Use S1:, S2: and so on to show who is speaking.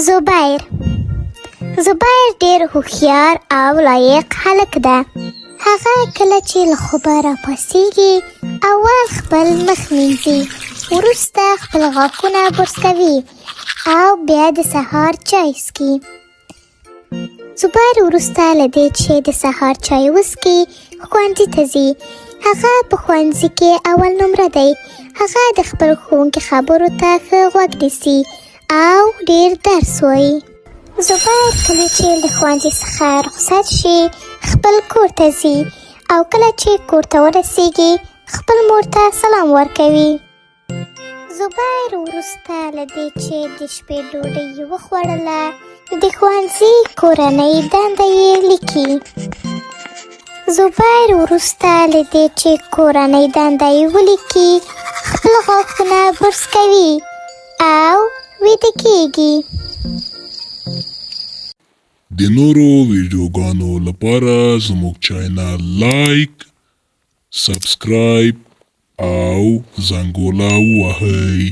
S1: زبیر ډېر هوښیار او لایق هلک ده. هغه کله چې له خوبه راپاڅېږي اول خپل مخ مینځي، وروسته خپل غاښونه برس کوي او بیا د سهار چای څښي. زبیر وروسته له دې چې د سهار چای وڅښي ښوونځي ته ځي. هغه په ښوونځي کې اول نمره دی. هغه د خپل ښوونکي خبرو ته ښه غوږ نیسي او ډېر درس وایي. زبیر کله چې له ښوونځي څخه رخصت شي خپل کور ته ځي او کله چې کور ته ورسیږي خپل مور ته سلام ورکوي. زبیر وروسته له دې چې د شپې ډوډۍ وخوړله د ښوونځي کورنۍ دنده یې لیکي. زبیر وروسته له دې چې کورنۍ دنده یې ولیکي خپل غاښونه برس کوي او ویده کېږي.
S2: د نورو ویډیوګانو لپاره زموږ چینل لایک، سبسکرایب او زنګوله ووهئ.